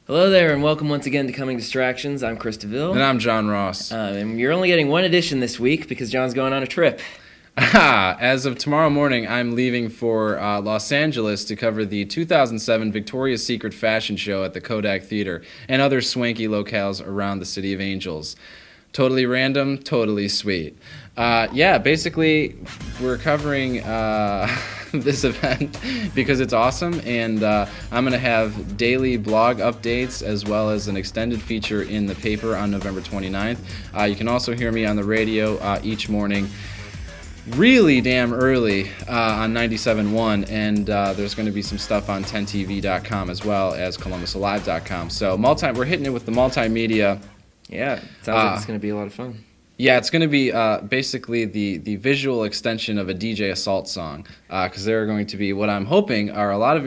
Hello there, and welcome once again to Coming Distractions. I'm Chris DeVille. And I'm John Ross. And you're only getting one edition this week because John's going on a trip. As of tomorrow morning, I'm leaving for Los Angeles to cover the 2007 Victoria's Secret fashion show at the Kodak Theater and other swanky locales around the City of Angels. Totally random, totally sweet. Basically, we're covering this event because it's awesome, and I'm going to have daily blog updates as well as an extended feature in the paper on November 29th. You can also hear me on the radio each morning really damn early on 97.1, and there's going to be some stuff on 10tv.com as well as columbusalive.com. So we're hitting it with the multimedia. Yeah, sounds like it's going to be a lot of fun. Yeah, it's going to be basically the visual extension of a DJ Assault song, because there are going to be what I'm hoping are a lot of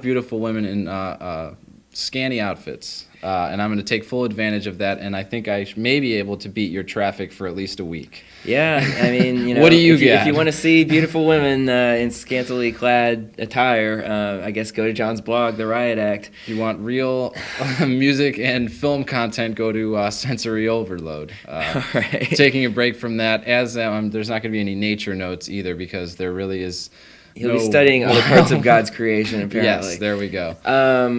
beautiful women in scanty outfits, and I'm going to take full advantage of that. And I think I may be able to beat your traffic for at least a week. Yeah, I mean, what do you get? If you want to see beautiful women in scantily clad attire, I guess go to John's blog, The Riot Act. If you want real music and film content, go to Sensory Overload. Right. Taking a break from that, as there's not going to be any nature notes either, because there really is. He'll be studying other parts of God's creation, apparently. Yes, there we go.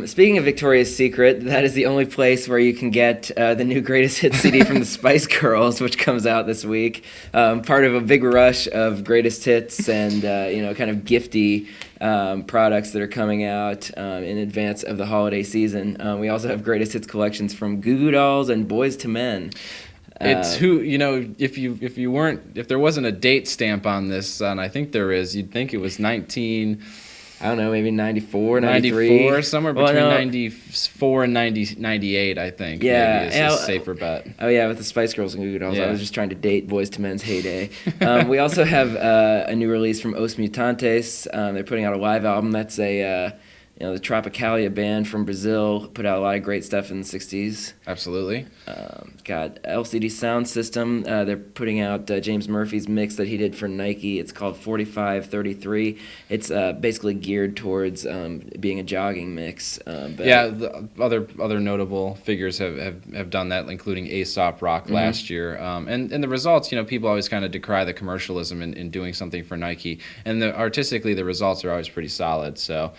Speaking of Victoria's Secret, that is the only place where you can get the new Greatest Hits CD from the Spice Girls, which comes out this week. Part of a big rush of Greatest Hits and kind of gifty products that are coming out in advance of the holiday season. We also have Greatest Hits collections from Goo Goo Dolls and Boys to Men. It's if there wasn't a date stamp on this, and I think there is, you'd think it was 94, 93. Somewhere between 94 and 98, I think. Yeah. Maybe is a safer bet. Oh, yeah, with the Spice Girls and Goo Goo Dolls. Yeah. I was just trying to date Boys to Men's heyday. We also have a new release from Os Mutantes. They're putting out a live album. That's the Tropicalia band from Brazil, put out a lot of great stuff in the 60s. Absolutely. Got LCD Sound System. They're putting out James Murphy's mix that he did for Nike. It's called 4533. It's basically geared towards being a jogging mix. The other notable figures have done that, including Aesop Rock last year. And the results, people always kind of decry the commercialism in doing something for Nike. And artistically, the results are always pretty solid. So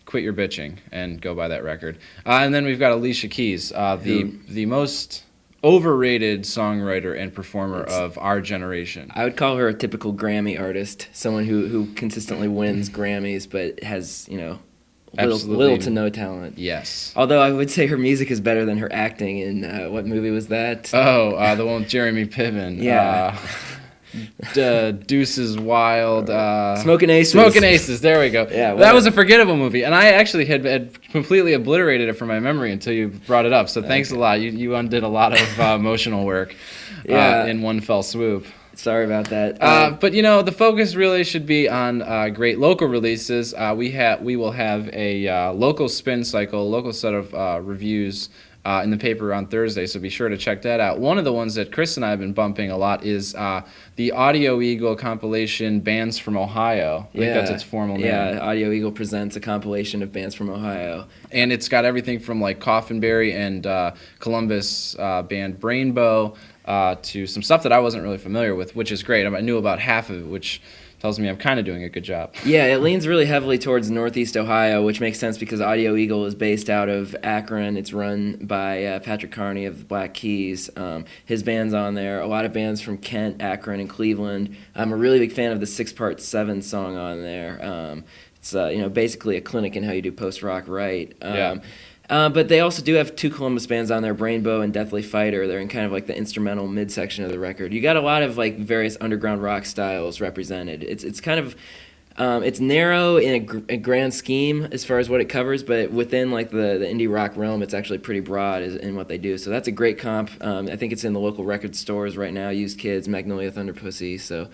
quit your bitching and go buy that record. And then we've got Alicia Keys, the most overrated songwriter and performer of our generation. I would call her a typical Grammy artist, someone who consistently wins Grammys but has, little to no talent. Yes. Although I would say her music is better than her acting in, what movie was that? Oh, the one with Jeremy Piven. Yeah. Deuces Wild. Smoking Aces. Smoking Aces, there we go. Yeah, that was a forgettable movie, and I actually had completely obliterated it from my memory until you brought it up, so thanks a lot. You undid a lot of emotional work in one fell swoop. Sorry about that. But the focus really should be on great local releases. We will have a local spin cycle, local set of reviews in the paper on Thursday, so be sure to check that out. One of the ones that Chris and I have been bumping a lot is the Audio Eagle compilation Bands from Ohio. I think that's its formal name. Yeah, Audio Eagle presents a compilation of bands from Ohio. And it's got everything from like Coffinberry and Columbus band Brainbow to some stuff that I wasn't really familiar with, which is great. I knew about half of it, which tells me I'm kind of doing a good job. Yeah, it leans really heavily towards Northeast Ohio, which makes sense because Audio Eagle is based out of Akron. It's run by Patrick Carney of the Black Keys. His band's on there. A lot of bands from Kent, Akron, and Cleveland. I'm a really big fan of the 6-part 7 song on there. It's basically a clinic in how you do post-rock right. But they also do have 2 Columbus bands on there, Brainbow and Deathly Fighter. They're in kind of like the instrumental midsection of the record. You got a lot of like various underground rock styles represented. It's kind of it's narrow in a grand scheme as far as what it covers, but within like the indie rock realm, it's actually pretty broad in what they do. So that's a great comp. I think it's in the local record stores right now. Used Kids, Magnolia Thunder Pussy. So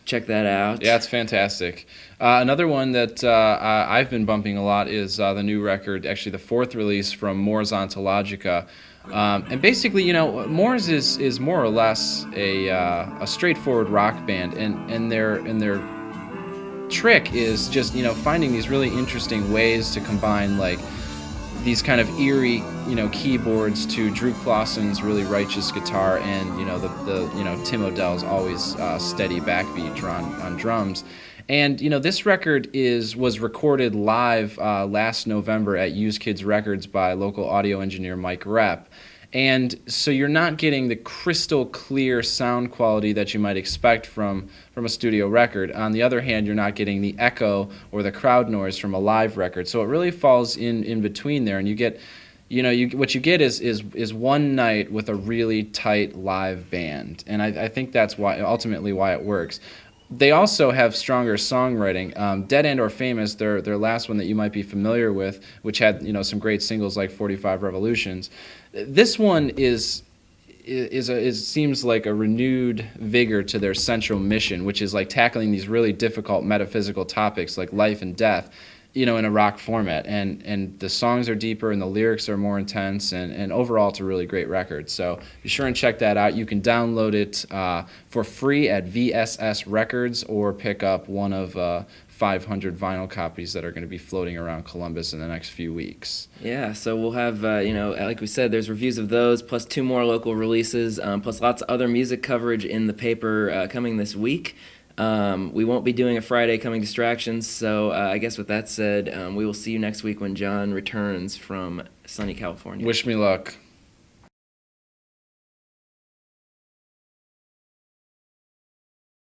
check that out. Yeah, it's fantastic. Another one that I've been bumping a lot is the new record, actually the 4th release from Moors Ontologica. And basically, Moors is more or less a straightforward rock band, and their trick is just finding these really interesting ways to combine like these kind of eerie, keyboards to Drew Clawson's really righteous guitar, and the Tim O'Dell's always steady backbeat on drums. And this record was recorded live last November at Used Kids Records by local audio engineer Mike Repp. And so you're not getting the crystal clear sound quality that you might expect from a studio record. On the other hand, you're not getting the echo or the crowd noise from a live record. So it really falls in between there, and you get, what you get is one night with a really tight live band, and I think that's ultimately why it works. They also have stronger songwriting. Dead and or Famous, their last one that you might be familiar with, which had some great singles like 45 Revolutions. This one seems like a renewed vigor to their central mission, which is like tackling these really difficult metaphysical topics like life and death, in a rock format. And the songs are deeper and the lyrics are more intense, and overall it's a really great record. So be sure and check that out. You can download it for free at VSS Records, or pick up one of 500 vinyl copies that are going to be floating around Columbus in the next few weeks. Yeah, so we'll have, like we said, there's reviews of those, plus 2 more local releases, plus lots of other music coverage in the paper coming this week. We won't be doing a Friday Coming Distractions, so I guess with that said, we will see you next week when John returns from sunny California. Wish me luck.